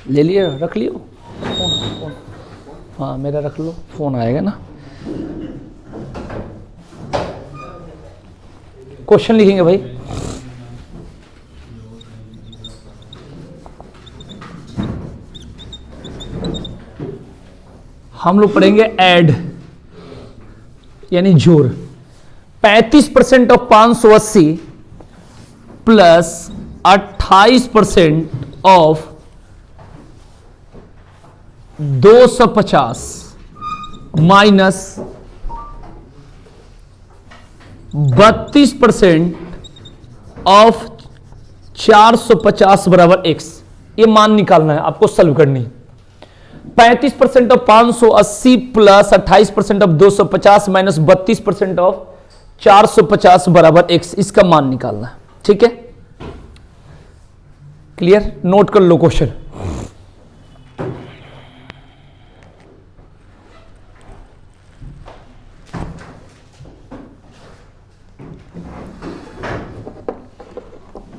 ले लिए, रख लियो फोन। हाँ मेरा रख लो, फोन आएगा ना। क्वेश्चन लिखेंगे भाई। हम लोग पढ़ेंगे ऐड यानी जोड़। 35% of 580 plus 28% of 250 minus 32% of 450 बराबर x। ये मान निकालना है आपको, सॉल्व करनी है। 35% of 580 plus 28% of 250 minus 32% of 450 बराबर x, इसका मान निकालना है। ठीक है, क्लियर? नोट कर लो क्वेश्चन।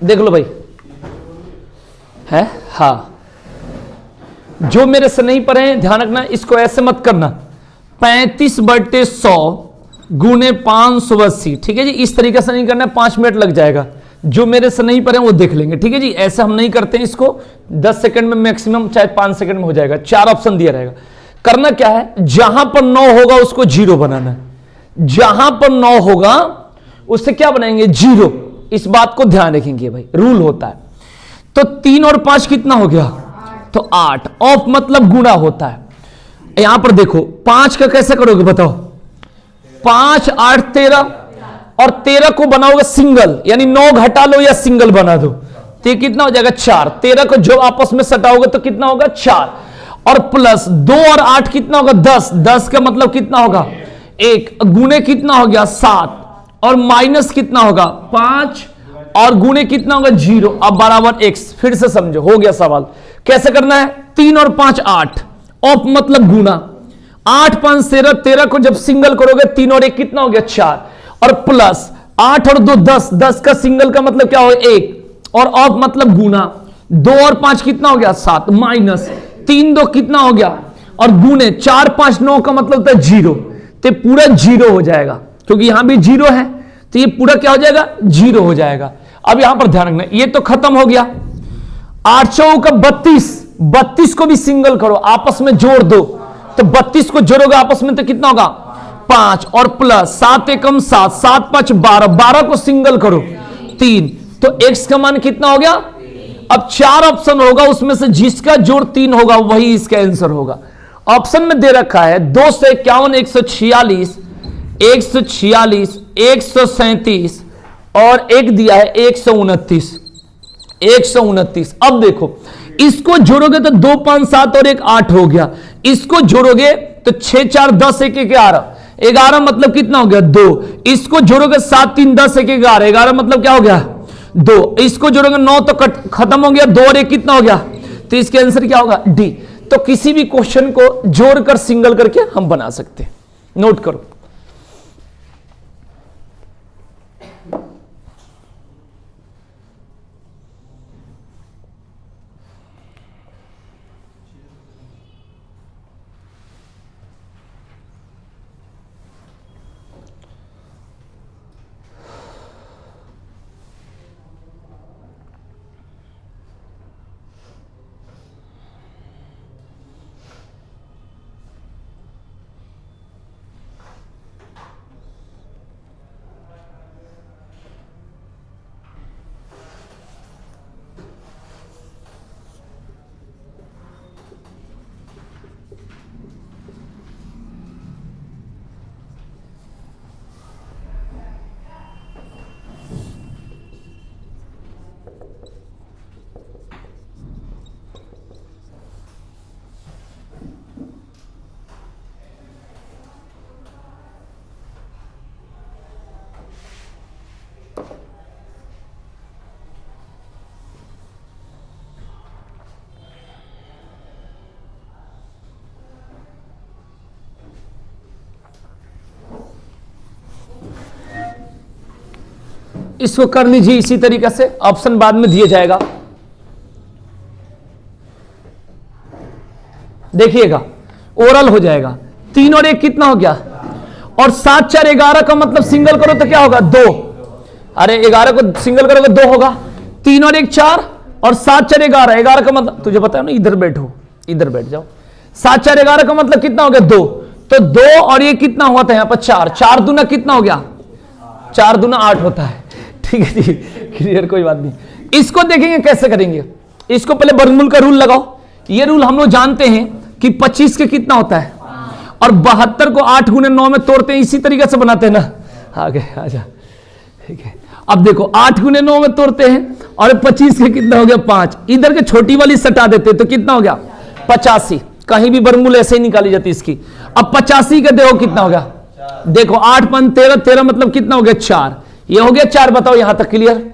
देख लो भाई, है? हाँ, जो मेरे से नहीं पढ़े ध्यान रखना, इसको ऐसे मत करना। 35/100 गुने 580, ठीक है जी। इस तरीके से नहीं करना, 5 मिनट लग जाएगा। जो मेरे से नहीं पढ़े वो देख लेंगे, ठीक है जी। ऐसे हम नहीं करते हैं इसको, 10 सेकंड में मैक्सिमम, चाहे 5 सेकंड में हो जाएगा। 4 ऑप्शन दिया रहेगा। करना क्या है, जहां पर 9 होगा उसको 0 बनाना है। जहां पर 9 होगा उससे क्या बनाएंगे, 0। इस बात को ध्यान रखेंगे भाई, रूल होता है। तो 3 और 5 कितना हो गया, तो 8। ऑफ मतलब गुणा होता है। यहां पर देखो 5 का कैसे करोगे बताओ, 5 8 13, और 13 को बनाओगे सिंगल, यानी 9 घटा लो या सिंगल बना दो, तो ये कितना हो जाएगा 4। 13 को जो आपस में सटाओगे तो कितना होगा 4, और प्लस 2 और 8 कितना होगा 10। 10 का मतलब कितना होगा 1, गुणे कितना हो गया 7, और माइनस कितना होगा 5, और गुणे कितना होगा 0। अब बराबर x। फिर से समझो, हो गया सवाल। कैसे करना है, 3 और 5 8, ऑफ मतलब गुना। 8 5 13, 13 को जब सिंगल करोगे 3 और 1 कितना हो गया 4, और प्लस 8 और 2 10, 10 का सिंगल का मतलब क्या हो 1, और ऑफ मतलब गुना। 2 और 5 कितना हो गया 7, माइनस 3 2 कितना हो गया, और गुने 4 5 9 का मतलब होता है 0। तो पूरा 0 हो जाएगा, क्योंकि यहां भी 0 है, तो ये पूरा क्या हो जाएगा 0 हो जाएगा। अब यहां पर ध्यान रखना, ये तो खत्म हो गया। 8 चौका 32, 32 को भी सिंगल करो, आपस में जोड़ दो, तो 32 को जोड़ोगे आपस में तो कितना होगा 5, और प्लस 7 एकम 7, 7 5 12, 12 को सिंगल करो 3, तो x का मान कितना हो गया। अब 4 ऑप्शन होगा, उसमें से जिसका जोड़ 3 होगा वही इसका आंसर होगा। ऑप्शन में दे रखा है 251 146 146 137, और एक दिया है 129 129। अब देखो इसको जोड़ोगे तो 2 5 7 और 1 8 हो गया। इसको जोड़ोगे तो 6 4 10 1 11, 11 मतलब कितना हो गया 2। इसको जोड़ोगे 7 3 10 1 11, 11 मतलब क्या हो गया 2। इसको जोड़ोगे 9 तो खत्म हो गया, 2 और 1 कितना हो गया, तो इसके आंसर क्या होगा डी। तो किसी भी क्वेश्चन को जोड़कर सिंगल करके हम बना सकते हैं। नोट करो। इसको कर लीजिए इसी तरीके से, ऑप्शन बाद में दिया जाएगा। देखिएगा ओरल हो जाएगा। 3 और 1 कितना हो गया, और 7 4 11 का मतलब सिंगल करो तो क्या होगा 2। अरे 11 को सिंगल करोगे 2 होगा। 3 और 1 4 और 7 4 11, 11 का मतलब तुझे पता है ना, इधर बैठो, इधर बैठ जाओ। 7 4 11 का मतलब कितना हो गया 2, तो 2 और ये कितना हुआ था यहाँ पर 4, 4 दूना कितना हो गया, 4 दूना 8 होता है। ठीक है जी, क्लियर, कोई बात नहीं। इसको देखेंगे कैसे करेंगे। इसको पहले वर्गमूल का रूल लगाओ। ये रूल हम लोग जानते हैं कि 25 के कितना होता है, और 72 को 8 गुने 9 में तोड़ते हैं, इसी तरीके से बनाते हैं ना। आगे आजा, ठीक है। अब देखो 8 गुने 9 में तोड़ते हैं, और 25 के कितना हो गया 5, इधर के छोटी वाली सटा देते हैं तो कितना हो गया 85। कहीं भी वर्गमूल ऐसे ही निकाली जाती है इसकी। अब 85 का देखो कितना हो गया, देखो 8 5 13, 13 मतलब कितना हो गया 4, ये हो गया 4। बताओ यहां तक क्लियर।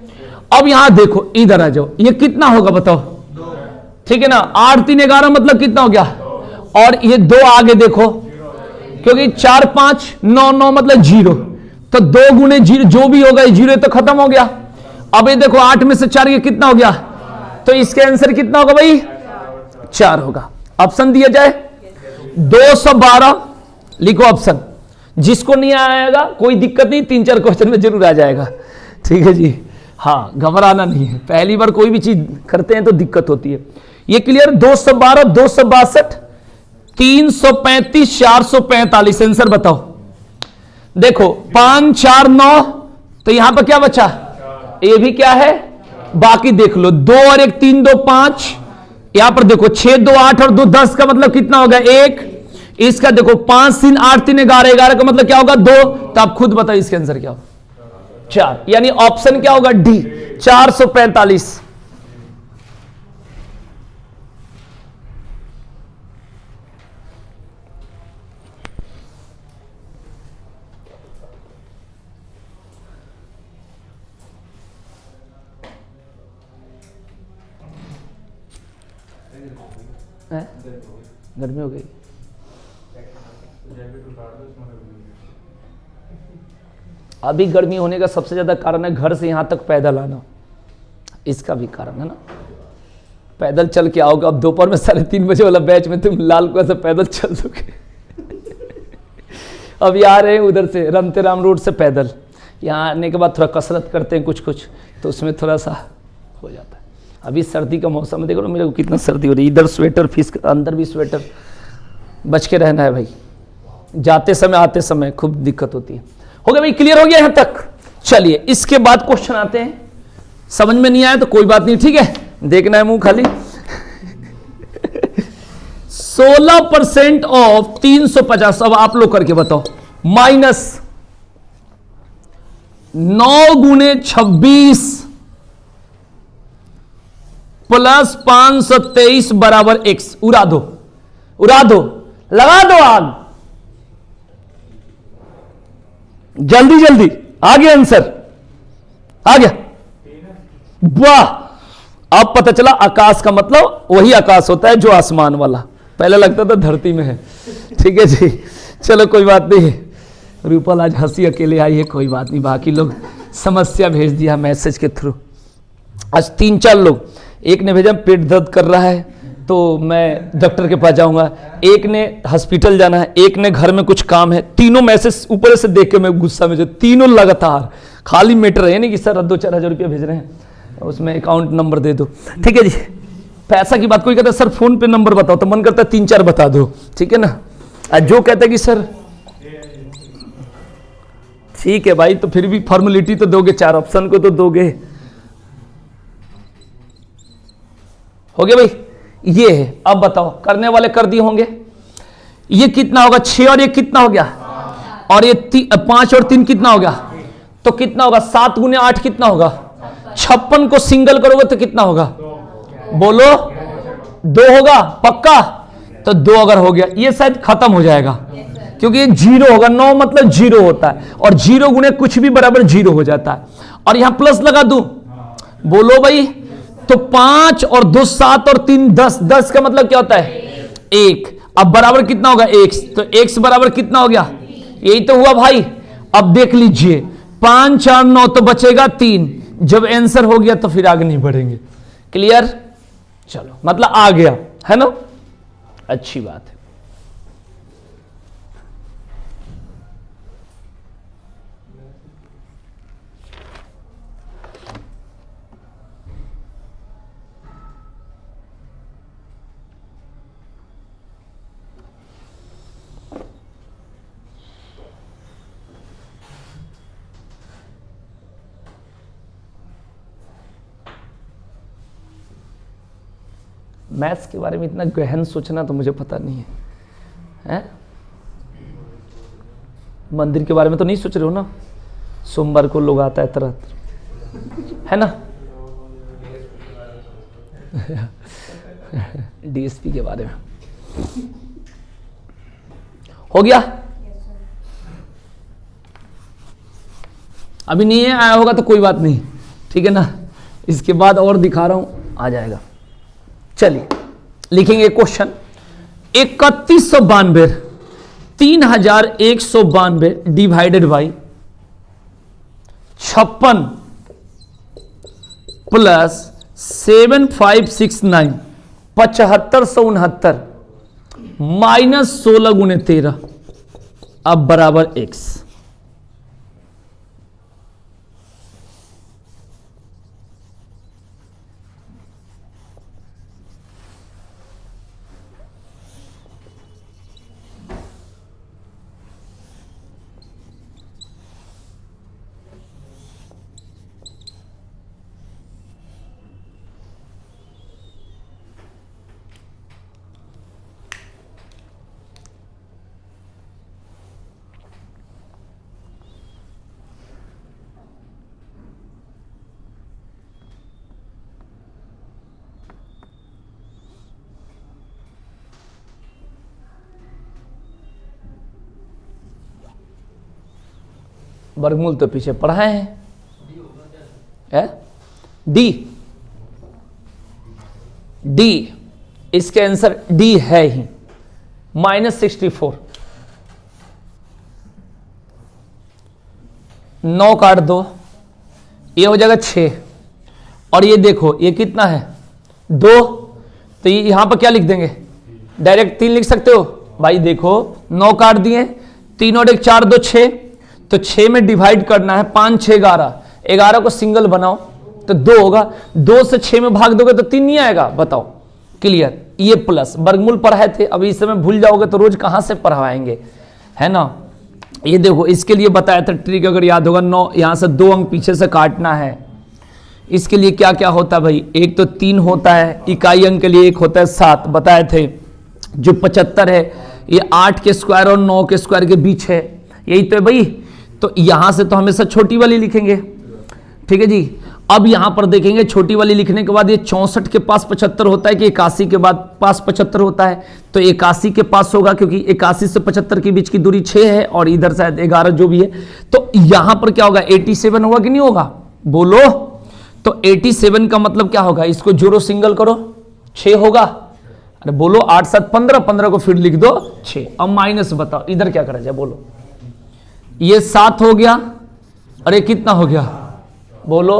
अब यहां देखो, इधर आ जाओ, ये कितना होगा बताओ, ठीक है ना। 8 3 11 मतलब कितना हो गया, और ये 2 आगे देखो, क्योंकि 4 5 9 9 मतलब 0, तो 2 गुने 0 जो भी होगा 0 तो खत्म हो गया। अब ये देखो 8 में से 4 ये कितना हो गया, तो इसके आंसर कितना होगा भाई 4 होगा। ऑप्शन दिया जाए 212, लिखो ऑप्शन। जिसको नहीं आएगा कोई दिक्कत नहीं, 3-4 क्वेश्चन में जरूर आ जाएगा। ठीक है जी, हाँ घबराना नहीं है, पहली बार कोई भी चीज करते हैं तो दिक्कत होती है। ये क्लियर। 212 262 335 445, आंसर बताओ। देखो 5 4 9, तो यहां पर क्या बचा, ये भी क्या है, बाकी देख लो 2 और 1 3 2 5, यहां पर देखो 6 2 8 और 2 10 का मतलब कितना होगा 1। इसका देखो 5 3 8 3 11, 11 का मतलब क्या होगा 2। तो आप खुद बताइए इसके आंसर क्या होगा 4, यानी ऑप्शन क्या होगा डी 445। गर्मी हो गई। अभी गर्मी होने का सबसे ज्यादा कारण है घर से यहां तक पैदल आना, इसका भी कारण है ना। पैदल चल के आओगे, अब दोपहर में 3:30 बजे वाला बैच में तुम लाल कुआं से पैदल चल दोगे। अब ये आ रहे हैं उधर से रमतेराम रोड से पैदल, यहाँ आने के बाद थोड़ा कसरत करते हैं कुछ कुछ, तो उसमें थोड़ा सा हो जाता है। अभी सर्दी का मौसम है, देखो ना मेरे को कितना सर्दी हो रही है। इधर स्वेटर, फीस अंदर भी स्वेटर, बच के रहना है भाई, जाते समय आते समय खूब दिक्कत होती है। हो गया भाई, क्लियर हो गया यहाँ तक। चलिए इसके बाद क्वेश्चन आते हैं, समझ में नहीं आया तो कोई बात नहीं, ठीक है, देखना है मुंह खाली। 16% ऑफ 350, अब आप लोग करके बताओ, माइनस 9 गुने 26 प्लस 523 बराबर x। उड़ा दो, उड़ा दो, लगा दो आग, जल्दी जल्दी। आ गया आंसर, आ गया, वाह। अब पता चला आकाश का मतलब वही आकाश होता है जो आसमान वाला, पहले लगता था धरती में है। ठीक है जी, चलो कोई बात नहीं। रूपल आज हंसी अकेले आई है, कोई बात नहीं, बाकी लोग समस्या भेज दिया मैसेज के थ्रू। आज 3-4 लोग, एक ने भेजा पेट दर्द कर रहा है तो मैं डॉक्टर के पास जाऊंगा, एक ने हॉस्पिटल जाना है, एक ने घर में कुछ काम है। तीनों मैसेज ऊपर से देख के मैं गुस्सा में, जो तीनों लगातार खाली मैटर है नहीं कि सर 2-4 हज़ार रुपया भेज रहे हैं, उसमें अकाउंट नंबर दे दो। ठीक है जी, पैसा की बात, कोई कहता है सर फोन पे नंबर बताओ, तो मन करता है 3-4 बता दो, ठीक है ना। जो कहता है कि सर ठीक है भाई, तो फिर भी फॉर्मेलिटी तो दोगे, 4 ऑप्शन को तो दोगे। हो गया भाई, ये है। अब बताओ, करने वाले कर दिए होंगे। ये कितना होगा, 6 और 1 कितना हो गया, और ये 5 और 3 कितना हो गया, तो कितना होगा 7 गुने 8 कितना होगा 56 को सिंगल करोगे तो कितना होगा, बोलो 2 होगा पक्का। तो 2 अगर हो गया, ये शायद खत्म हो जाएगा, क्योंकि ये 0 होगा, 9 मतलब 0 होता है, और 0 गुने कुछ भी बराबर 0 हो जाता है। और यहां प्लस लगा दूं, बोलो भाई, तो 5 और 2 7 और 3 10, 10 का मतलब क्या होता है 1। अब बराबर कितना होगा x, तो x बराबर कितना हो गया, यही तो हुआ भाई। अब देख लीजिए 5 4 9 तो बचेगा 3। जब आंसर हो गया तो फिर आगे नहीं बढ़ेंगे। क्लियर? चलो, मतलब आ गया है ना, अच्छी बात है। मैथ्स के बारे में इतना गहन सोचना तो मुझे पता नहीं है, हैं? मंदिर के बारे में तो नहीं सोच रहे हो ना? सोमवार को लोग आता है तरह, है ना? डीएसपी के बारे में हो गया? अभी नहीं है, आया होगा तो कोई बात नहीं, ठीक है ना? इसके बाद और दिखा रहा हूं, आ जाएगा। चलिए लिखेंगे question 3192 3192 divided by 56 plus 7569 7569 minus 16 गुने 13 अब बराबर x। वर्गमूल तो पीछे पढ़ाए हैं, डी डी इसके आंसर डी है ही, -64। 9 काट दो, ये हो जाएगा 6, और ये देखो ये कितना है 2, तो ये यहां पर क्या लिख देंगे, डायरेक्ट 3 लिख सकते हो भाई। देखो 9 काट दिए, 3 और 1 4 2 6, तो 6 में डिवाइड करना है, 5 6 11, 11 को सिंगल बनाओ तो 2 होगा, 2 से 6 में भाग दोगे तो 3 नहीं आएगा, बताओ। क्लियर? ये प्लस वर्गमूल पढ़ाए थे, अभी इस समय भूल जाओगे तो रोज कहां से पढ़वाएंगे, है ना? ये देखो इसके लिए बताया था ट्रिक, अगर याद होगा 9 यहां से 2 अंक पीछे से काटना है। इसके लिए क्या क्या होता है भाई, एक तो 3 होता है, इकाई अंक के लिए एक होता है 7 बताए थे। जो 75 है ये 8 के स्क्वायर और 9 के स्क्वायर के बीच है, यही तो है भाई। तो यहां से तो हमेशा छोटी वाली लिखेंगे, ठीक है जी। अब यहां पर देखेंगे छोटी वाली लिखने के बाद ये 64 के पास 75 होता है कि 81 के बाद पास 75 होता है, तो 81 के पास होगा क्योंकि 81 से 75 के बीच की दूरी 6 है और इधर शायद 11 जो भी है, तो यहां पर क्या होगा 87 होगा कि नहीं होगा, बोलो। तो 87 का मतलब क्या होगा, इसको जोड़ो सिंगल करो 6 होगा, अरे बोलो 8 7 15, 15 को फिर लिख दो 6। अब माइनस बताओ इधर क्या करा जाए, बोलो। ये 7 हो गया और ये कितना हो गया, बोलो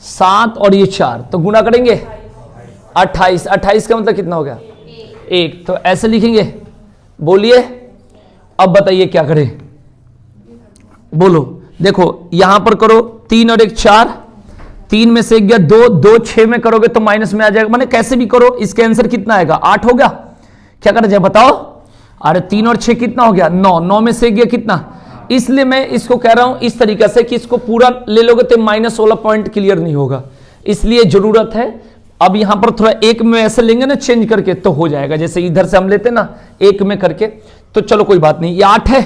7 और ये 4, तो गुना करेंगे 28, 28 का मतलब कितना हो गया 1, तो ऐसे लिखेंगे। बोलिए अब बताइए क्या करें, बोलो। देखो यहां पर करो 3 और 1 4, 3 में से 1 गया 2, 2 6 में करोगे तो माइनस में आ जाएगा, माने कैसे भी करो इसके आंसर कितना आएगा 8 हो गया। क्या करा जाए बताओ, अरे 3 और 6 कितना हो गया 9, 9 में से 1 गया कितना, इसलिए मैं इसको कह रहा हूं इस तरीके से कि इसको पूरा ले लोगे तो माइनस वाला पॉइंट क्लियर नहीं होगा, इसलिए जरूरत है अब यहां पर थोड़ा एक में ऐसे लेंगे ना चेंज करके तो हो जाएगा, जैसे इधर से हम लेते ना एक में करके, तो चलो कोई बात नहीं। ये 8 है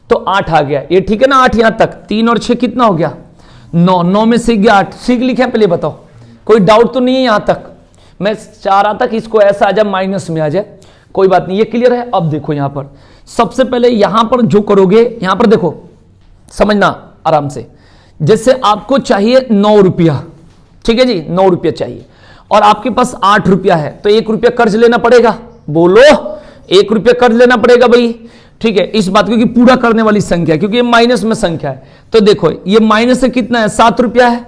तो 8 आ गया, ये ठीक है ना 8 यहां तक, 3 और 6 कितना हो गया 9, 9 में से गया 8, सीख लिखे हैं पहले बताओ, कोई डाउट तो नहीं है यहां तक। मैं चाह रहा था कि इसको ऐसा आ जाए माइनस में आ जाए, कोई बात नहीं, ये क्लियर है। अब देखो यहां पर सबसे पहले यहां पर जो करोगे, यहां पर देखो समझना आराम से, जैसे आपको चाहिए 9 रुपया, ठीक है जी 9 रुपया चाहिए और आपके पास 8 रुपया है, तो 1 रुपया कर्ज लेना पड़ेगा, बोलो 1 रुपया कर्ज लेना पड़ेगा भाई। ठीक है, इस बात को कि पूरा करने वाली संख्या, क्योंकि ये माइनस में संख्या है। तो देखो ये माइनस से कितना है, 7 रुपया है।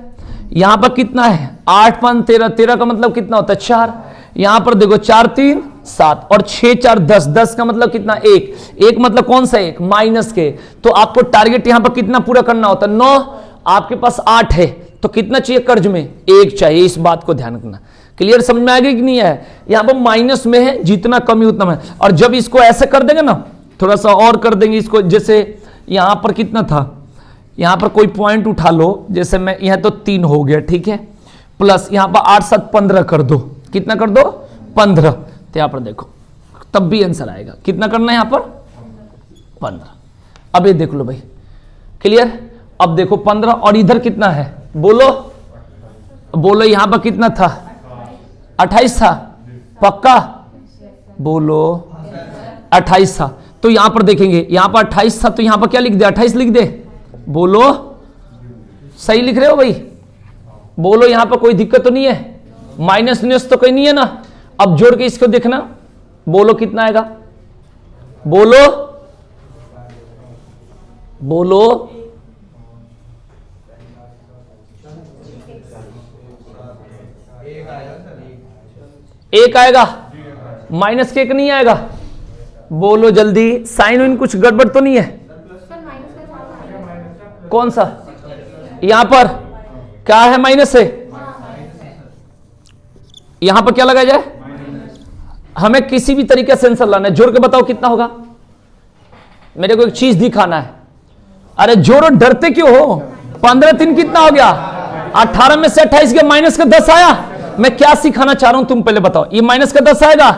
यहां पर कितना है, 8 5 13, 13 का मतलब कितना होता है 4। यहां पर देखो 4 3 7 और 6 4 10, 10 का मतलब कितना 1, 1 मतलब कौन सा 1, माइनस के। तो आपको टारगेट यहां पर कितना पूरा करना होता है, 9। आपके पास 8 है तो कितना चाहिए कर्ज में, 1 चाहिए। इस बात को ध्यान रखना। क्लियर, समझ में आ गई कि नहीं है। यहां पर माइनस में है, जितना कम ही उतना में। और जब इसको ऐसे कर देंगे ना, थोड़ा सा और कर देंगे इसको, जैसे यहां पर कितना था, यहां पर कोई पॉइंट उठा लो, जैसे मैं यहां तो 3 हो गया, ठीक है, प्लस यहां पर 8 7 15 कर दो, कितना कर दो 15। तो यहां पर देखो तब भी आंसर आएगा, कितना करना है यहां पर 15। अब ये देख लो भाई, क्लियर। अब देखो 15 और इधर कितना है, बोलो बोलो, यहां पर कितना था 28 था, पक्का बोलो 28 था। तो यहां पर देखेंगे, यहां पर 28 था, तो यहां पर क्या लिख दे, 28 लिख दे, बोलो सही लिख रहे हो भाई, बोलो यहां पर कोई दिक्कत तो नहीं है, माइनस तो कोई नहीं है ना। अब जोड़ के इसको देखना, बोलो कितना आएगा, बोलो बोलो, एक आएगा, माइनस के एक नहीं आएगा, बोलो जल्दी, साइन वाइन कुछ गड़बड़ तो नहीं है, कौन सा यहां पर क्या है, माइनस है, यहां पर क्या लगाया जाए, हमें किसी भी तरीके से आंसर लाना है। जोड़ के बताओ कितना होगा, मेरे को एक चीज दिखाना है। अरे जोड़ो, डरते क्यों हो, 15 3 कितना हो गया, 18 में से 28 गया, माइनस का 10 आया। मैं क्या सिखाना चाह रहा हूं तुम पहले बताओ, ये माइनस का 10 आएगा,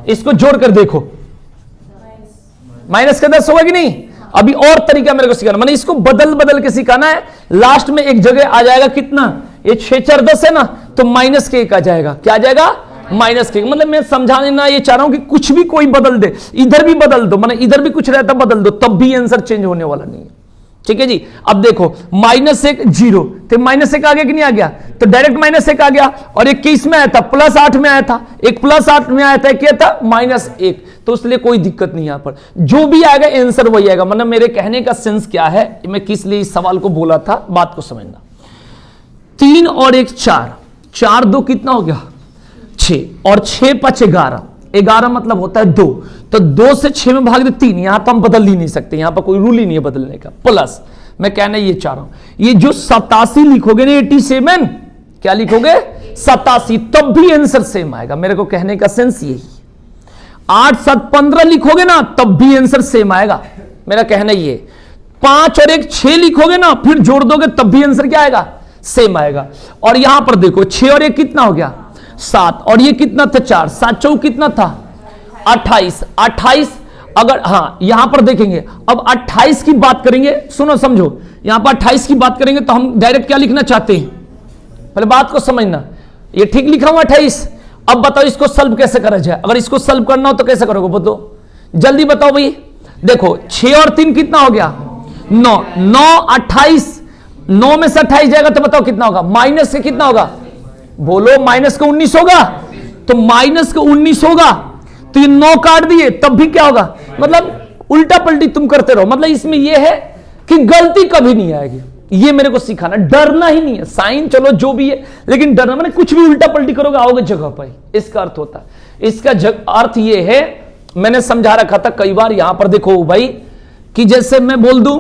इसको जोड़ कर देखो, माइनस का 10 होगा कि नहीं। अभी और तरीका मेरे को सिखाना, मैंने इसको बदल बदल के सिखाना है। लास्ट में एक जगह आ जाएगा कितना, ये 6 4 10 है ना, तो माइनस के 1 आ जाएगा, क्या आ जाएगा माइनस के। मतलब मैं समझाने ना ये चाह रहा हूं कि कुछ भी कोई बदल दे, इधर भी बदल दो, मतलब इधर भी कुछ रहता बदल दो, तब भी आंसर चेंज होने वाला नहीं है, ठीक है जी। अब देखो -1 0, तो -1 आ गया कि नहीं आ गया, तो डायरेक्ट -1 आ गया। और एक किस में आया था, +8 में आया था, एक +8 में आया था, एक क्या था -1, तो इसलिए कोई दिक्कत नहीं। यहां पर जो भी आएगा आंसर वही आएगा। मतलब मेरे कहने का सेंस क्या है, मैं किस लिए इस सवाल को बोला था, बात को समझना। 3 और 1 4, 4 2 कितना हो गया 6, और 6 5 11, 11 मतलब होता है 2, तो 2 से 6 में भाग दे 3, यहां तो हम बदल ही नहीं सकते, यहां पर कोई रूल ही नहीं है बदलने का। प्लस मैं कहना ये चाह रहा हूं, ये जो 87 लिखोगे ना, 87 क्या लिखोगे 87, तब भी आंसर सेम आएगा। मेरे को कहने का सेंस यही। 8 7 15 लिखोगे ना, तब भी आंसर सेम आएगा, मेरा कहना ये। 5 और 1 6 लिखोगे ना, फिर जोड़ दोगे तब भी आंसर क्या आएगा, सेम आएगा। और यहां पर देखो 6 और 1 कितना हो गया 7, और ये कितना था 4, 7 4 कितना था 28, 28 अगर, हाँ यहां पर देखेंगे, अब 28 की बात करेंगे, सुनो समझो, यहां पर 28 की बात करेंगे तो हम डायरेक्ट क्या लिखना चाहते हैं, पहले बात को समझना। ये ठीक लिखा हुआ 28। अब बताओ इसको सॉल्व कैसे करा जाए, अगर इसको सॉल्व करना हो तो कैसे करोगे, बताओ जल्दी बताओ भाई। देखो 6 और 3 कितना हो गया 9, 9 28, 9 में से 28 जाएगा तो बताओ कितना होगा, माइनस से कितना होगा, बोलो माइनस का 19 होगा, तो माइनस का 19 होगा, तो ये 9 काट दिए तब भी क्या होगा, मतलब उल्टा पलटी तुम करते रहो। मतलब इसमें यह है कि गलती कभी नहीं आएगी, ये मेरे को सिखाना, डरना ही नहीं है। साइन चलो जो भी है, लेकिन डरना मैंने कुछ भी उल्टा पलटी करोगे आओगे जगह पर, इसका अर्थ होता है। इसका अर्थ ये है, मैंने समझा रखा था कई बार। यहां पर देखो भाई, कि जैसे मैं बोल दूं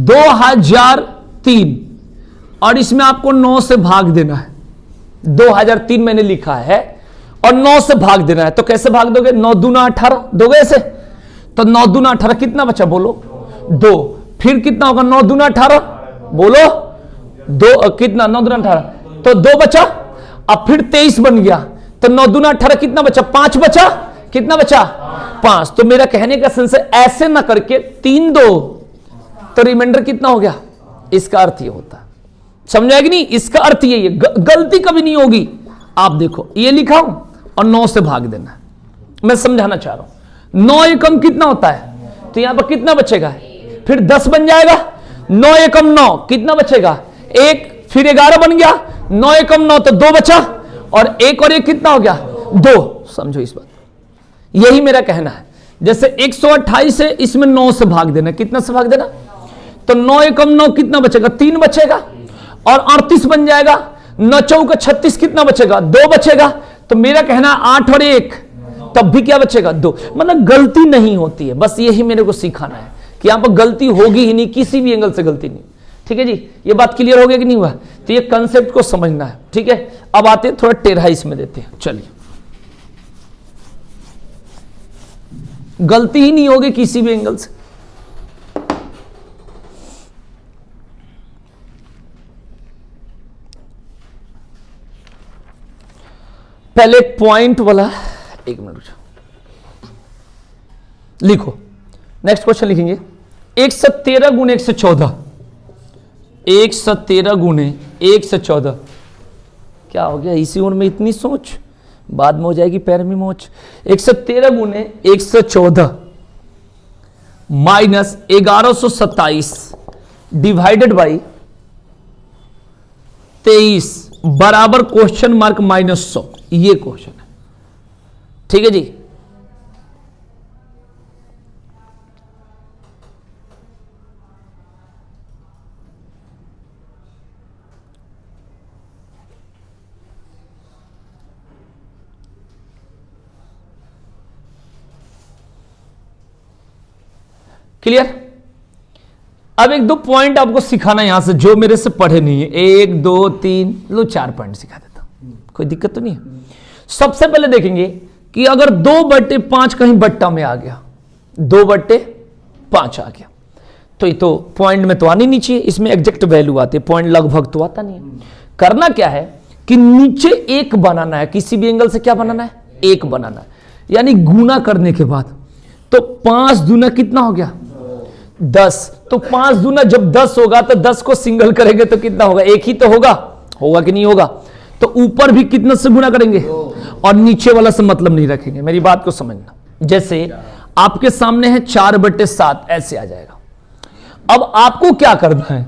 2003 और इसमें आपको 9 से भाग देना है, 2003 मैंने लिखा है और 9 से भाग देना है, तो कैसे भाग दोगे, 9 दूना 18 दोगे ऐसे, तो 9 दूना 18 कितना बचा, बोलो 2, फिर कितना होगा 9 दूना 18, बोलो 2 कितना, 9 दूना 18, तो 2 बचा, अब फिर 23 बन गया, तो 9 दूना 18 कितना बचा, 5 बचा, कितना बचा 5। तो मेरा कहने का सेंस है ऐसे ना करके 3 2, तो रिमाइंडर कितना हो गया, इसका अर्थ ये होता है, समझा कि नहीं, इसका अर्थ यही है, गलती कभी नहीं होगी। आप देखो ये लिखा हूं और 9 से भाग देना है, मैं समझाना चाह रहा हूं। 9 एकम कितना होता है, तो यहां पर कितना बचेगा, फिर 10 बन जाएगा, 9 एकम 9 कितना बचेगा 1, फिर 11 बन गया, 9 एकम 9 तो 2 बचा, और 1 और 1 कितना हो गया 2। समझो इस बात, यही मेरा कहना है जैसे 128 है, इसमें 9 से भाग देना, कितना से भाग देना, तो 9 एकम 9 कितना बचेगा, 3 बचेगा, और 38 बन जाएगा। 9 चौका 36 कितना बचेगा, 2 बचेगा। तो मेरा कहना 8 और 1 तब भी क्या बचेगा, 2। मतलब गलती नहीं होती है, बस यही मेरे को सिखाना है कि यहां पर गलती होगी ही नहीं, किसी भी एंगल से गलती नहीं। ठीक है जी, ये बात क्लियर हो गया कि नहीं हुआ? तो ये कंसेप्ट को समझना है। ठीक है, अब आते हैं थोड़ा टेढ़ा इसमें देते हैं। चलिए, गलती ही नहीं होगी किसी भी एंगल से। पहले पॉइंट वाला, एक मिनट लिखो, नेक्स्ट क्वेश्चन लिखेंगे। 113 गुणे 114, 113 गुणे 114, क्या हो गया इसी उम्र में इतनी सोच, बाद में हो जाएगी पैर में मोच। 113 गुणे 114 माइनस 1127 डिवाइडेड बाई 23 बराबर क्वेश्चन मार्क -100, ये क्वेश्चन है। ठीक है जी, क्लियर? अब 1-2 पॉइंट आपको सिखाना यहां से, जो मेरे से पढ़े नहीं है। 1 2 3 लो 4 पॉइंट सिखा देता हूं, कोई दिक्कत तो नहीं है। सबसे पहले देखेंगे कि अगर 2/5 कहीं बट्टा में आ गया, 2/5 आ गया, तो ये तो पॉइंट में तो आनी नहीं चाहिए, इसमें एग्जैक्ट वैल्यू आती है, पॉइंट लगभग तो आता नहीं है। करना क्या है कि नीचे 1 बनाना है, किसी भी एंगल से क्या बनाना है, 1 बनाना है, यानी गुना करने के बाद। तो 5 दूना कितना हो गया, 10। तो 5 दूना जब 10 होगा तो 10 को सिंगल करेंगे तो कितना होगा, 1 ही तो होगा, होगा कि नहीं होगा? तो ऊपर भी कितना से गुना करेंगे और नीचे वाला से मतलब नहीं रखेंगे। मेरी बात को समझना, जैसे आपके सामने है 4/7, ऐसे आ जाएगा। अब आपको क्या करना है,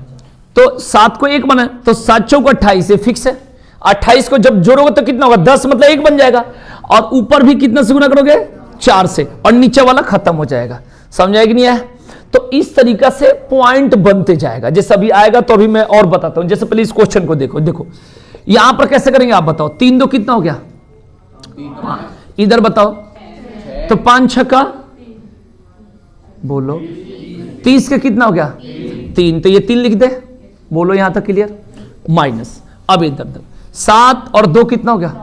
तो 7 को 1 बना, तो 7 चौक 28 फिक्स है। 28 को जब जोड़ोगे तो कितना होगा, 10 मतलब 1 बन जाएगा, और ऊपर भी कितना से गुना करोगे, 4 से, और नीचे वाला खत्म हो जाएगा। समझ कि नहीं है? तो इस तरीका से पॉइंट बनते जाएगा। जैसे अभी आएगा तो अभी मैं और बताता हूं। जैसे पहले इस क्वेश्चन को देखो, देखो यहां पर कैसे करेंगे आप बताओ। 3 2 कितना हो गया, इधर बताओ, तो 5 6 बोलो 30 का कितना हो गया, 3, तो ये 3 लिख दे, बोलो यहां तक क्लियर। माइनस, अब इधर 7 और 2 कितना हो गया,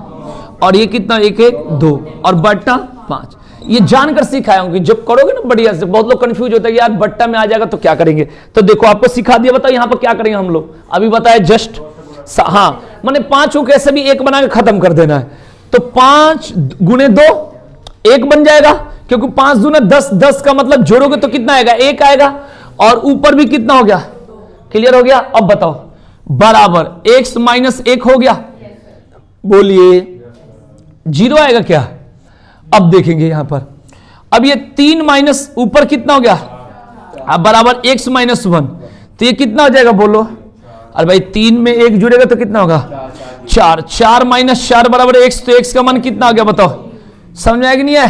और ये कितना, 1 1 2 और बट्टा 5। ये जानकर सिखाया हूं कि जब करोगे ना बढ़िया से, बहुत लोग कंफ्यूज होता है यार बट्टा में आ जाएगा तो क्या करेंगे। तो देखो आपको सिखा दिया, बताओ यहां पर क्या करेंगे हम लोग, अभी बताया जस्ट। हाँ, मैंने 5 को कैसे भी 1 बना के खत्म कर देना है। तो 5 गुणे 2 1 बन जाएगा, क्योंकि 5 दूना 10, 10 का मतलब जोड़ोगे तो कितना आएगा, 1 आएगा, और ऊपर भी कितना हो गया, क्लियर हो गया? अब बताओ, बराबर x - 1 हो गया, बोलिए 0 आएगा क्या? अब देखेंगे यहां पर, अब ये 3 माइनस ऊपर कितना हो गया, अब बराबर x - 1, तो ये कितना हो जाएगा बोलो। अरे भाई 3 में 1 जुड़ेगा तो कितना होगा, 4, 4 - 4 बराबर x, तो x का मान कितना आ गया बताओ, समझ में आएगा नहीं है?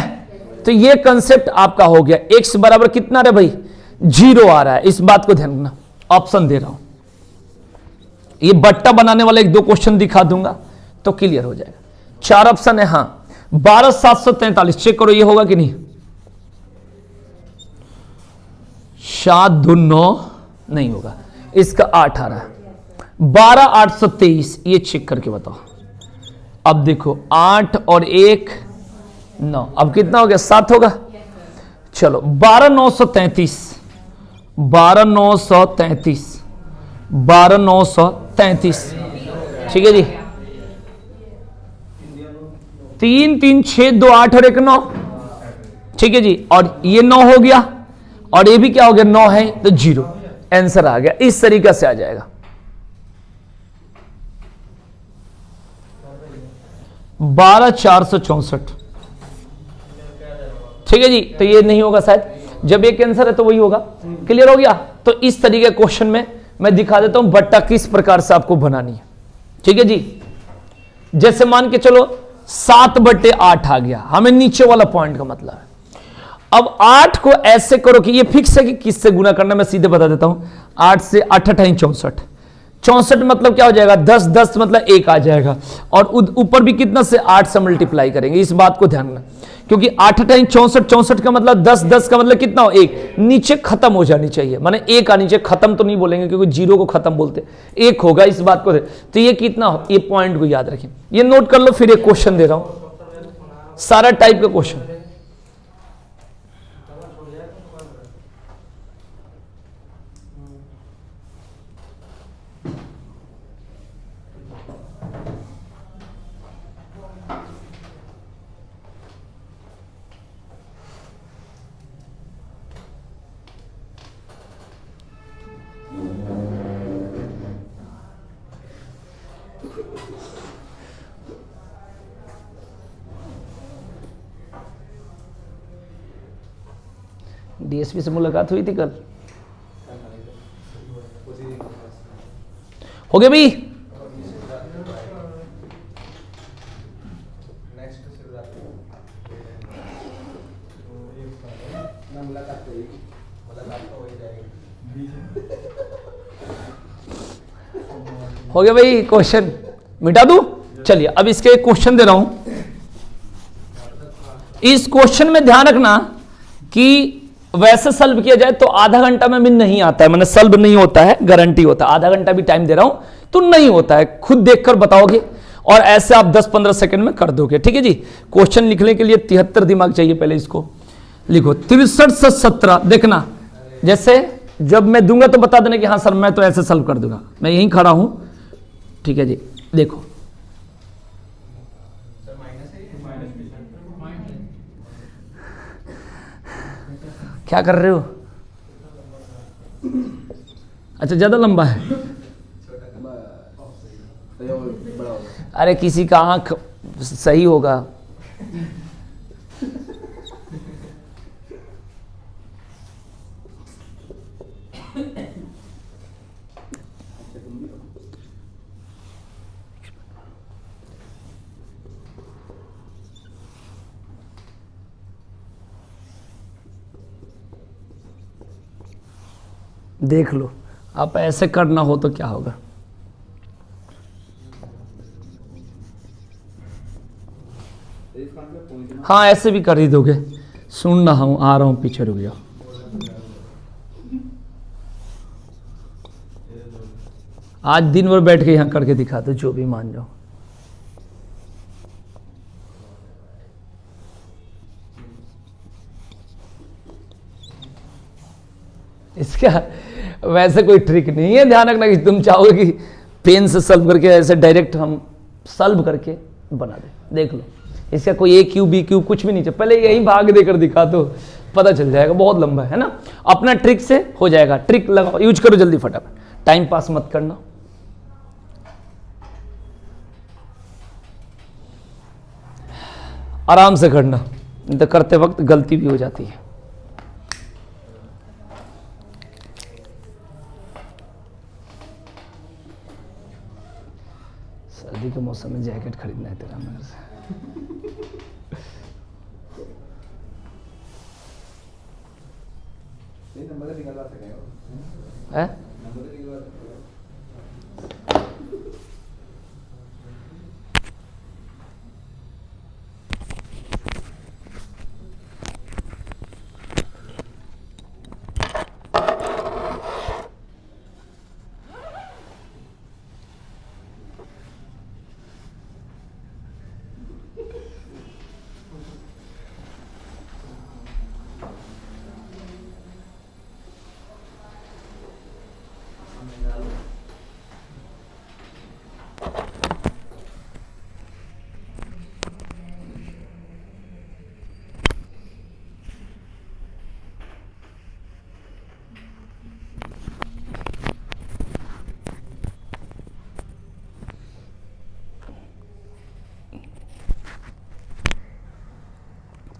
तो ये कंसेप्ट आपका हो गया। x बराबर कितना रे भाई, 0 आ रहा है, इस बात को ध्यान रखना। ऑप्शन दे रहा हूं, ये बट्टा बनाने वाले 1-2 क्वेश्चन दिखा दूंगा तो क्लियर हो जाएगा। 4 ऑप्शन है, हाँ 12,743, चेक करो ये होगा कि नहीं। 7 2 9 नहीं होगा, इसका 8 आ रहा है। 12,823, ये चेक करके बताओ। अब देखो 8 और 1 9, अब कितना हो गया, 7 होगा। चलो 12,933, 12,933, 12,933, ठीक है जी। 3 3 6 2 8 और 1 9, ठीक है जी। और ये 9 हो गया, और ये भी क्या हो गया, 9 है तो 0, आंसर आ गया। इस तरीके से आ जाएगा। 12,464, ठीक है जी। तो ये नहीं होगा शायद, जब एक आंसर है तो वही होगा। क्लियर हो गया? तो इस तरीके क्वेश्चन में मैं दिखा देता हूं बट्टा किस प्रकार से आपको बनानी है, ठीक है जी। जैसे मान के चलो 7/8 आ गया, हमें नीचे वाला पॉइंट का मतलब है। अब 8 को ऐसे करो कि ये फिक्स है कि किससे गुना करना, मैं सीधे बता देता हूं। 8 से 8 8 64, 64 मतलब क्या हो जाएगा 10, 10 मतलब 1 आ जाएगा, और ऊपर भी कितना से 8 से मल्टीप्लाई करेंगे, इस बात को ध्यान रखना, क्योंकि 8 8 64, 64 का मतलब 10, 10 का मतलब कितना हो 1, नीचे खत्म हो जानी चाहिए, माने 1 आनी चाहिए, खत्म तो नहीं बोलेंगे क्योंकि जीरो को खत्म बोलते, 1 होगा, इस बात को तो ये कितना हो, ये पॉइंट को याद रखें, ये नोट कर लो। फिर एक क्वेश्चन दे रहा हूं, सारा टाइप का क्वेश्चन। डीएसपी से मुलाकात हुई थी कल, हो गया भाई? हो गया भाई, क्वेश्चन मिटा दूं? चलिए अब इसके क्वेश्चन दे रहा हूं। इस क्वेश्चन में ध्यान रखना कि वैसे सल्व किया जाए तो आधा घंटा में भी नहीं आता है, मैंने सल्व नहीं होता है, गारंटी होता है, आधा घंटा भी टाइम दे रहा हूं तो नहीं होता है, खुद देखकर बताओगे, और ऐसे आप 10-15 सेकंड में कर दोगे, ठीक है जी। क्वेश्चन लिखने के लिए 73 दिमाग चाहिए, पहले इसको लिखो। 63 से 17 देखना, जैसे जब मैं दूंगा तो बता देना कि हाँ सर मैं तो ऐसे सल्व कर दूंगा, मैं यहीं खड़ा हूं, ठीक है जी। देखो क्या कर रहे हो? अच्छा ज्यादा लंबा है, अरे किसी का आंख सही होगा। देख लो, आप ऐसे करना हो तो क्या होगा। हाँ ऐसे भी कर ही दोगे, सुन रहा हूं, आ रहा हूं, पीछे रुक जाओ। आज दिन भर बैठ के यहां करके दिखा दो, जो भी मान जाओ। इसका वैसे कोई ट्रिक नहीं है, ध्यान रखना कि तुम चाहोगे कि पेन से सल्व करके ऐसे डायरेक्ट हम सल्व करके बना दे। देख लो, इसका कोई ए क्यूब बी क्यूब कुछ भी नहीं चाहिए, पहले यही भाग देकर दिखा तो पता चल जाएगा, बहुत लंबा है ना। अपना ट्रिक से हो जाएगा, ट्रिक लगाओ, यूज करो जल्दी फटाफट, टाइम पास मत करना। आराम से करना, नहीं तो करते वक्त गलती भी हो जाती है। सर्दी के मौसम में जैकेट खरीदना है तेरा मेरे से। है?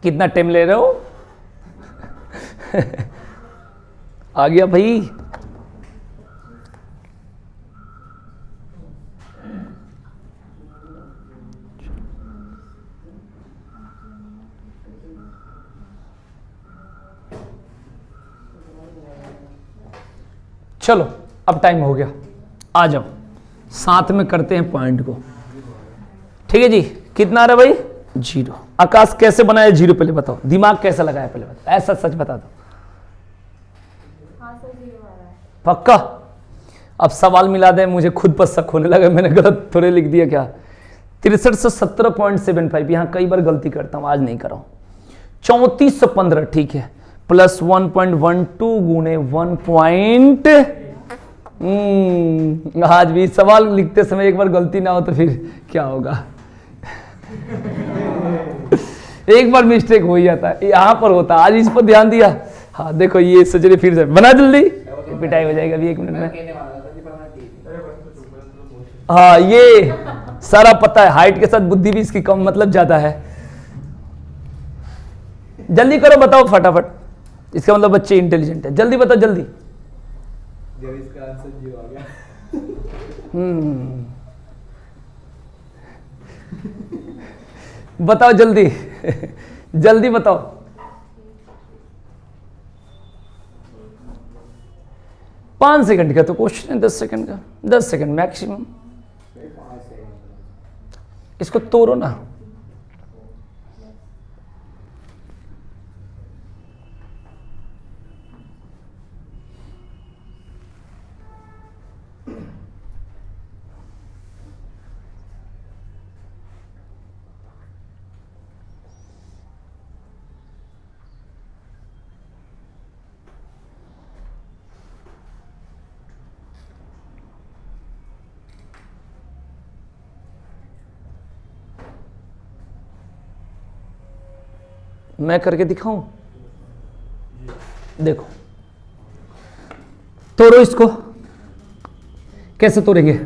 कितना टाइम ले रहे हो? आ गया भाई। चलो अब टाइम हो गया, आ जाओ साथ में करते हैं पॉइंट को। ठीक है जी, कितना आ रहा है भाई? 0। आकाश कैसे बनाया 0 पहले बताओ, दिमाग कैसा लगाया पहले बताओ, ऐसा सच बता दो। पक्का? अब सवाल मिला दे, मुझे खुद पर शक होने लगा, मैंने गलत थोड़े लिख दिया क्या। 63 से 17.75, यहां कई बार गलती करता हूं, आज नहीं कर रहा हूं। 3415 ठीक है, प्लस 1.12 गुणे 1. आज भी सवाल लिखते समय एक बार गलती ना हो तो फिर क्या होगा। एक बार मिस्टेक हो ही जाता है, यहां पर होता, आज इस पर ध्यान दिया। हाँ देखो ये सजरे फिर से बना, जल्दी पिटाई हो जाएगा अभी 1 मिनट में। हाँ ये सारा पता है, हाइट के साथ बुद्धि भी इसकी कम, मतलब ज्यादा है। जल्दी करो बताओ फटाफट, इसका मतलब बच्चे इंटेलिजेंट है, जल्दी बताओ जल्दी। जब इसका आंसर 0 आ गया। बताओ जल्दी जल्दी बताओ। 5 सेकंड का तो क्वेश्चन है, 10 सेकंड का, 10 सेकंड मैक्सिमम। इसको तोड़ो ना। मैं करके दिखाऊं, देखो तोड़ो इसको, कैसे तोड़ेंगे?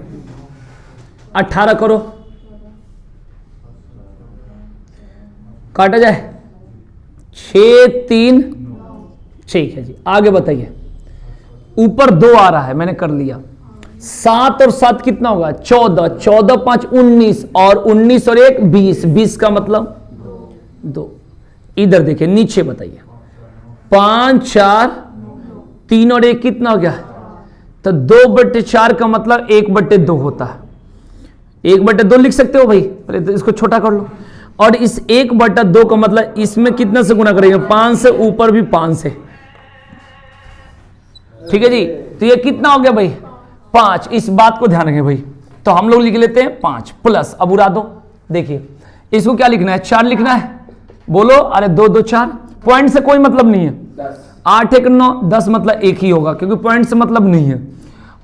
18 करो, काटा जाए 6 3, ठीक है जी। आगे बताइए, ऊपर 2 आ रहा है, मैंने कर लिया। 7 और 7 कितना होगा? 14, 14 5 19, और 19 और 1 20, 20 का मतलब 2। इधर देखिए नीचे बताइए, 5 4 3 और 1 कितना हो गया? तो 2/4 का मतलब 1/2 होता है। 1/2 लिख सकते हो भाई, पहले तो इसको छोटा कर लो। और इस 1/2 का मतलब इसमें कितना से गुना करेंगे? 5 से, ऊपर भी 5 से। ठीक है जी, तो ये कितना हो गया भाई? 5। इस बात को ध्यान रखें भाई, तो हम लोग लिख लेते हैं 5 प्लस, अब उड़ा दो। देखिए इसको क्या लिखना है? 4 लिखना है, बोलो। अरे 2 2 4, पॉइंट से कोई मतलब नहीं है। 8 1 9, 10 मतलब एक ही होगा, क्योंकि पॉइंट से मतलब नहीं है।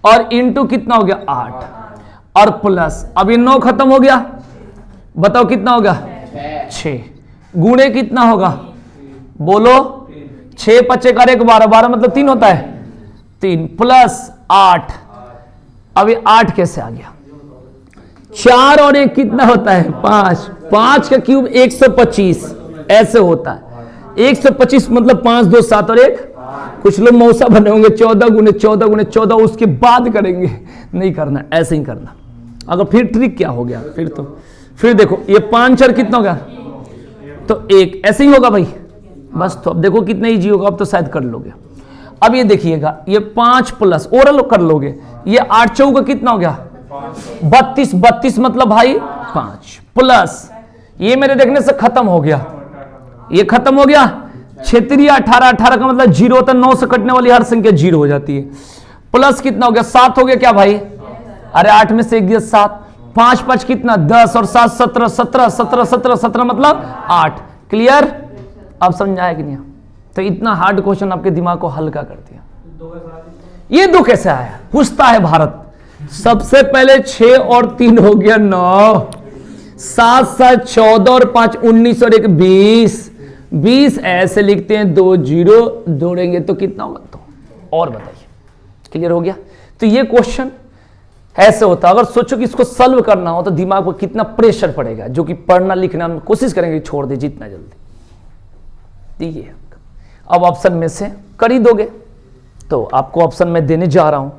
और इंटू कितना हो गया? 8, और प्लस, अब ये 9 खत्म हो गया, बताओ कितना होगा? 6। गुणे कितना होगा? बोलो। 6 5 का 1 12, 12 मतलब 3 होता है, 3 प्लस 8। अब ये 8 कैसे आ गया? 4 और 1 कितना होता है? 5, 5 का क्यूब 125, ऐसे होता है। 125 मतलब 5 2 7 और 1, कुछ लोग मौसा बने होंगे 14 गुने 14 गुने 14, उसके बाद करेंगे, नहीं करना, ऐसे ही करना। अगर फिर ट्रिक क्या हो गया फिर देखो ये 5 4 कितना होगा? तो 1, ऐसे ही होगा भाई बस। तो अब देखो कितना इजी होगा, अब तो शायद कर लोगे। अब ये देखिएगा, ये 5 प्लस ओरल कर लोगे, ये 8 4 कितना हो गया? 32, 32 मतलब भाई 5 प्लस, ये मेरे देखने से खत्म हो गया, ये खत्म हो गया। क्षेत्रीय 18, 18 का मतलब 0 होता है, 9 से कटने वाली हर संख्या 0 हो जाती है। प्लस कितना हो गया? 7 हो गया क्या भाई? अरे 8 में से 1 दिया 7, 5 5 कितना? 10, और 7 17, 17 17 17 17 मतलब 8। क्लियर? अब समझ आया कि नहीं? तो इतना हार्ड क्वेश्चन आपके दिमाग को हल्का कर दिया। ये 2 कैसे आया? पूछता है भारत। सबसे पहले 6 और 3 हो गया 9, 7 7 14 और 5 19 और 1 20, 20 ऐसे लिखते हैं, 2 0 जोड़ेंगे तो कितना होगा? तो और बताइए, क्लियर हो गया? तो ये क्वेश्चन ऐसे होता है। अगर सोचो कि इसको सॉल्व करना हो तो दिमाग पर कितना प्रेशर पड़ेगा, जो कि पढ़ना लिखना हम कोशिश करेंगे छोड़ दे जितना जल्दी। देखिए अब ऑप्शन में से कर ही दोगे, तो आपको ऑप्शन में देने जा रहा हूं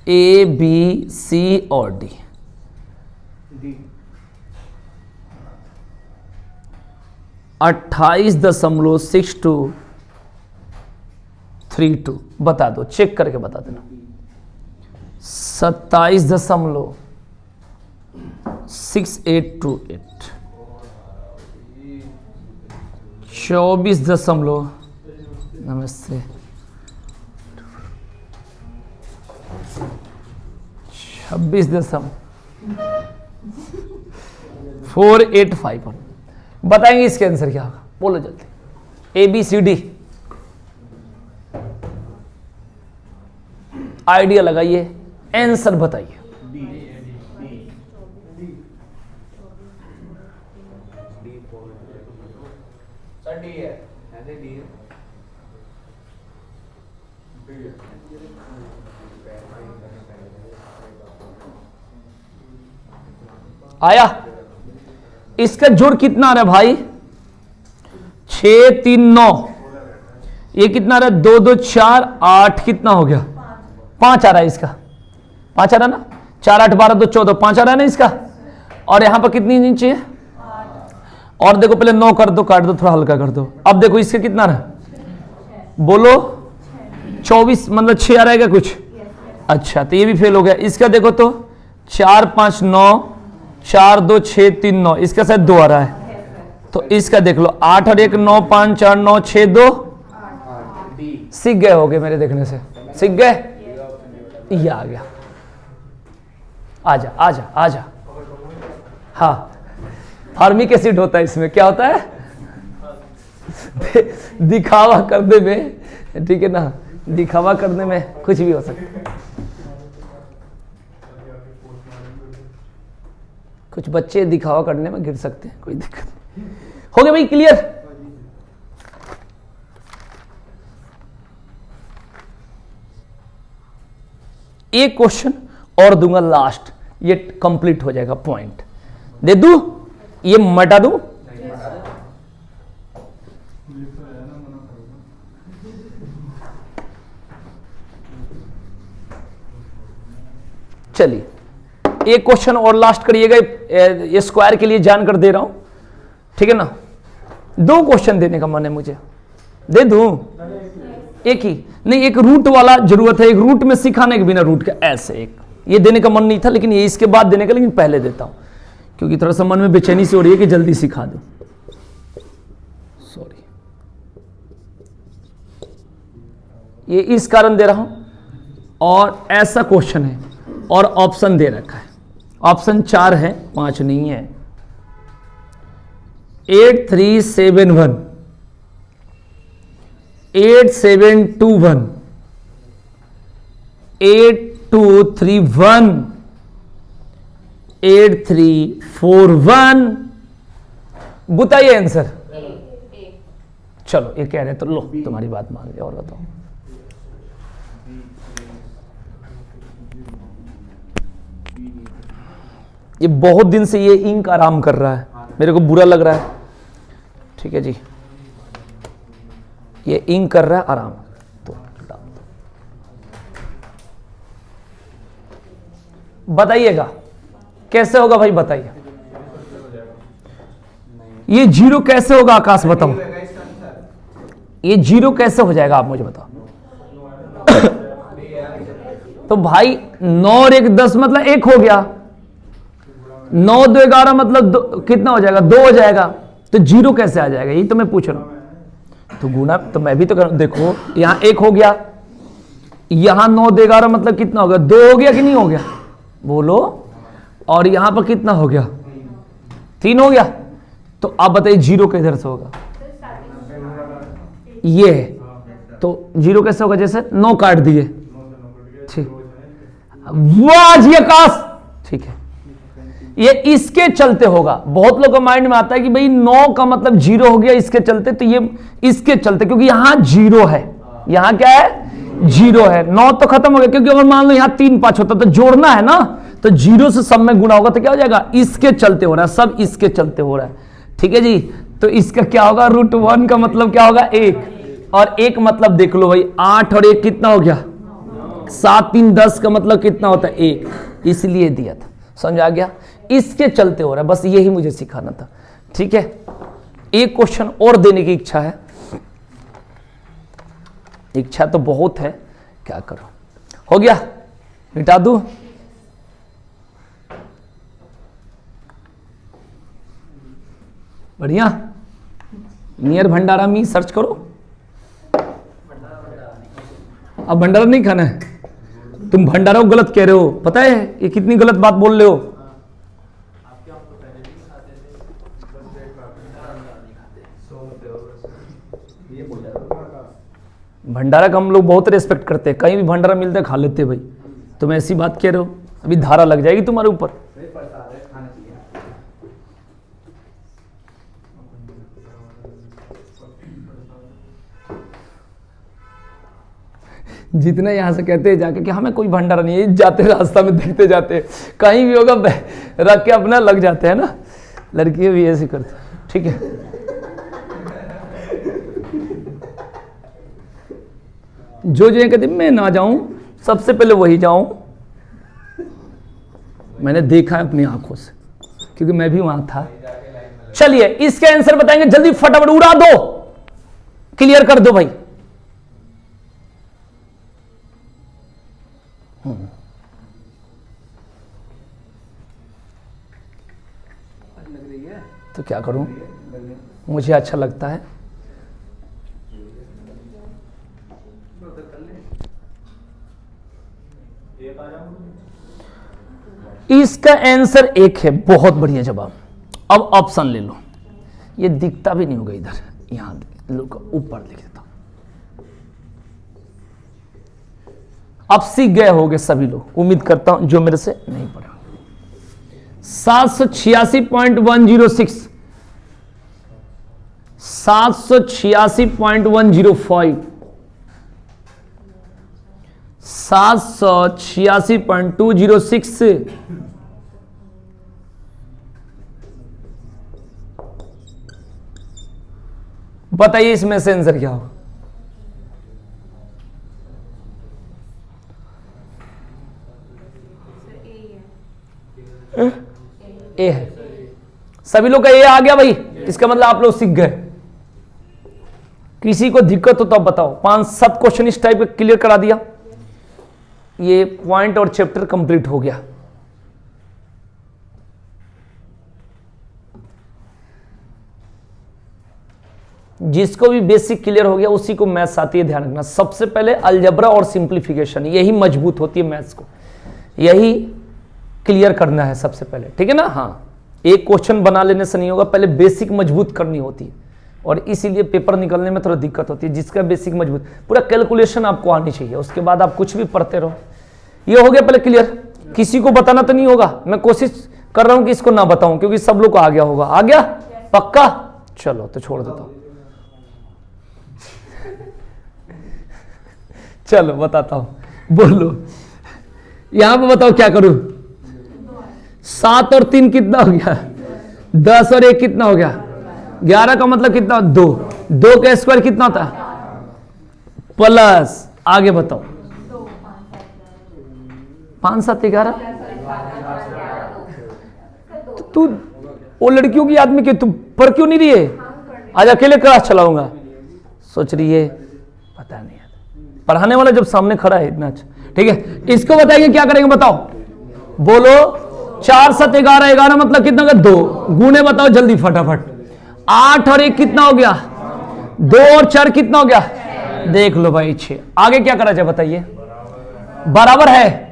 A B C और D। 28.62 32 बता दो, चेक करके बता देना। 27.6828 24 नमस्ते 26.485 बताएंगे इसके आंसर क्या होगा, बोलो जल्दी। ABCD आइडिया लगाइए, आंसर बताइए। सर डी है, ऐसे डी है। आया? इसका जोड़ कितना आ रहा है भाई? 6 3 9, ये कितना आ रहा है? 2 2 4 8, कितना हो गया? 5 आ रहा है इसका, 5 आ रहा है ना? 4 8 12 2 14, 5 आ रहा है ना इसका। और यहां पर कितनी इंच चाहिए? और देखो पहले 9 कर दो, काट दो, थोड़ा हल्का कर दो। अब देखो इसका कितना रहा, बोलो 24, मतलब 6 आ रहा है क्या कुछ? अच्छा, तो ये भी फेल हो गया। इसका देखो तो 4 5 9, 4 2 6 3 9, इसका शायद 2 आ रहा है। तो इसका देख लो 8 और 1 9 5 4 9 6 2, सीख गए होगे मेरे देखने से, सीख गए। ये आ गया, आजा आजा आजा। हाँ, फार्मिक एसिड होता है इसमें, क्या होता है? दिखावा करने में, ठीक है ना, दिखावा करने में कुछ भी हो सकता है। कुछ बच्चे दिखावा करने में गिर सकते हैं, कोई दिक्कत नहीं। हो गया भाई, क्लियर? एक क्वेश्चन और दूंगा लास्ट, ये कंप्लीट हो जाएगा। पॉइंट दे दूं, ये मटा दूं? चलिए एक क्वेश्चन और लास्ट करिएगा, ये स्क्वायर के लिए जानकर दे रहा हूं, ठीक है ना। 2 क्वेश्चन देने का मन है मुझे, दे दूं? एक ही नहीं, एक रूट वाला जरूरत है, एक रूट में सिखाने के बिना रूट का, ऐसे एक ये देने का मन नहीं था, लेकिन ये इसके बाद देने का, लेकिन पहले देता हूं क्योंकि थोड़ा सा मन में बेचैनी से हो रही है कि जल्दी सिखा दूं। सॉरी, ये इस कारण दे रहा हूं, और ऐसा क्वेश्चन है और ऑप्शन दे रखा है। ऑप्शन 4 है, 5 नहीं है। 8371, 8721, 8231, 8341, बताइए आंसर। चलो ये कह रहे तो लो, तुम्हारी बात मान लिया, और बताओ। ये बहुत दिन से ये इंक आराम कर रहा है, मेरे को बुरा लग रहा है, ठीक है जी। ये इंक कर रहा है आराम, तो बताइएगा कैसे होगा भाई, बताइए। ये 0 कैसे होगा आकाश, बताओ। ये 0 कैसे हो जाएगा, आप मुझे बताओ। तो भाई 9 और 1 10, मतलब 1 हो गया। 9 2 11, मतलब कितना हो जाएगा? 2 हो जाएगा। तो 0 कैसे आ जाएगा, यही तो मैं पूछ रहा हूं। तो गुना तो मैं भी तो कर, देखो यहां 1 हो गया, यहां 9 2 11, मतलब कितना हो गया? 2 हो गया कि नहीं हो गया, बोलो। और यहां पर कितना हो गया? 3 हो गया। तो आप बताइए 0 किधर से होगा? ये है, तो 0 कैसे होगा? जैसे 9 काट दिए, ठीक, वाह जी आकाश, ठीक है। ये इसके चलते होगा। बहुत लोगों के माइंड में आता है कि भाई 9 का मतलब 0 हो गया इसके चलते, तो ये इसके चलते, क्योंकि यहां 0 है, यहां क्या है? 0 है। 9 तो खत्म हो गया, क्योंकि अगर मान लो यहां 3 5 होता तो जोड़ना है ना, तो 0 से सब में गुना होगा, तो क्या हो जाएगा? इसके चलते हो रहा है, सब इसके चलते हो रहा है, ठीक है जी। तो इसका क्या होगा? √1 का मतलब क्या होगा? 1, और 1 मतलब देख लो भाई, 8 और 1 कितना हो गया? 7 3 10 का मतलब कितना होता है? 1, इसलिए दिया था। समझ आ गया? इसके चलते हो रहा है, बस यही मुझे सिखाना था, ठीक है। एक क्वेश्चन और देने की इच्छा है, इच्छा तो बहुत है, क्या करो। हो गया, मिटा दूं? बढ़िया। नियर भंडारा मी सर्च करो। अब भंडारा नहीं खाना है, तुम भंडारा को गलत कह रहे हो, पता है ये कितनी गलत बात बोल रहे हो। भंडारा का हम लोग बहुत रेस्पेक्ट करते हैं, कहीं भी भंडारा मिलता है खा लेते हैं भाई। तुम ऐसी बात कह रहे हो, अभी धारा लग जाएगी तुम्हारे ऊपर। जितने यहाँ से कहते हैं जाके कि हमें कोई भंडारा नहीं है, जाते रास्ता में देखते जाते, कहीं भी होगा रख के अपना लग जाते हैं ना। लड़कियां भी ऐसे करते, ठीक है। जो कहते मैं ना जाऊं, सबसे पहले वही जाऊं। मैंने देखा है अपनी आंखों से, क्योंकि मैं भी वहां था। चलिए इसके आंसर बताएंगे, जल्दी फटाफट उड़ा दो, क्लियर कर दो भाई। तो क्या करूं, मुझे अच्छा लगता है। इसका आंसर एक है, बहुत बढ़िया जवाब। अब ऑप्शन ले लो, ये दिखता भी नहीं होगा इधर, यहां लोग ऊपर लिख देता हूं। अब सीख गए होंगे सभी लोग, उम्मीद करता हूं, जो मेरे से नहीं पढ़ा। 786.106, 786.105, 786.206, बताइए इसमें से आंसर क्या होगा। ए है, सभी लोग का ए आ गया भाई, इसका मतलब आप लोग सीख गए। किसी को दिक्कत हो तो आप बताओ। 5-7 क्वेश्चन इस टाइप का क्लियर करा दिया, ये पॉइंट और चैप्टर कंप्लीट हो गया। जिसको भी बेसिक क्लियर हो गया उसी को मैथ्स आती है, ध्यान रखना। सबसे पहले अलजेब्रा और सिंप्लीफिकेशन, यही मजबूत होती है मैथ्स को, यही क्लियर करना है सबसे पहले, ठीक है ना। हाँ, एक क्वेश्चन बना लेने से नहीं होगा, पहले बेसिक मजबूत करनी होती है, और इसीलिए पेपर निकलने में थोड़ा दिक्कत होती है। जिसका बेसिक मजबूत, पूरा कैलकुलेशन आपको आनी चाहिए, उसके बाद आप कुछ भी पढ़ते रहो। ये हो गया पहले क्लियर, किसी को बताना तो नहीं होगा। मैं कोशिश कर रहा हूं कि इसको ना बताऊं, क्योंकि सब लोग को आ गया होगा। आ गया पक्का? चलो तो छोड़ देता हूं। चलो बताता हूं, बोलो यहां पे बताओ क्या करूं। 7 और 3 कितना हो गया? 10 और 1 कितना हो गया? 11 का मतलब कितना? 2। 2 का स्क्वायर कितना होता है? प्लस, आगे बताओ। 5 7 11। तू वो लड़कियों की आदमी के, तू पर क्यों नहीं रही है? आज अकेले क्लास चलाऊंगा सोच रही है, पता नहीं। पढ़ाने वाला जब सामने खड़ा है इतना अच्छा, ठीक है। इसको बताएंगे क्या करेंगे, बताओ, बोलो। 4 7 11, 11 मतलब कितना का? 2। गुणे बताओ जल्दी फटाफट। 8 और 1 कितना हो गया? 2 और 4 कितना हो गया? देख लो भाई, 6। आगे क्या करा जाए बताइए? बराबर है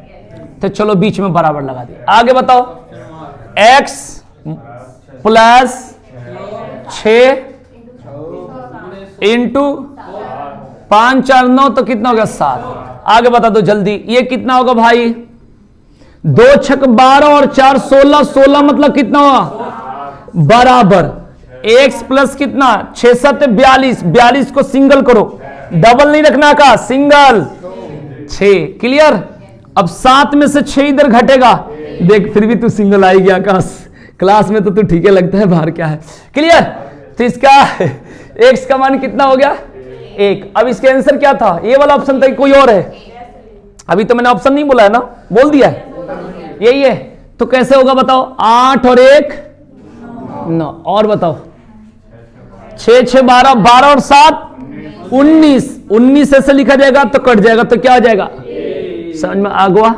तो चलो बीच में बराबर लगा दिए। आगे बताओ। x प्लस 6 इंटू 5 4 9 तो कितना हो गया? 7। आगे बता दो जल्दी, ये कितना होगा भाई? 2 6 12 और 4 16, 16 मतलब कितना हुआ? बराबर। x प्लस कितना? 6 7 42, 42 को सिंगल करो, डबल नहीं रखना का, सिंगल। 6 क्लियर। अब 7 में से 6 इधर घटेगा, देख फिर भी तू सिंगल आएगी आकाश, क्लास में तो तू ठीक है लगता है, बाहर क्या है। क्लियर। तो इसका x का मान कितना हो गया? 1। अब इसके आंसर क्या था? ये वाला ऑप्शन था कि कोई और है? अभी तो मैंने ऑप्शन नहीं बोला है ना, बोल दिया है, यही है। तो कैसे होगा बताओ? 8 और 1 9, और बताओ 6 6 12, 12 और 7 19, 19 ऐसे लिखा जाएगा तो कट जाएगा, तो क्या हो जाएगा? समझ में आ गया?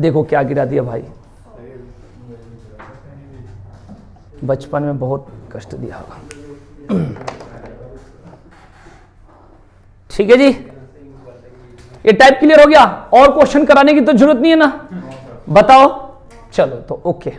देखो क्या गिरा दिया भाई, बचपन में बहुत कष्ट दिया होगा। ठीक है जी, ये टाइप क्लियर हो गया? और क्वेश्चन कराने की तो जरूरत नहीं है ना, बताओ। चलो तो ओके।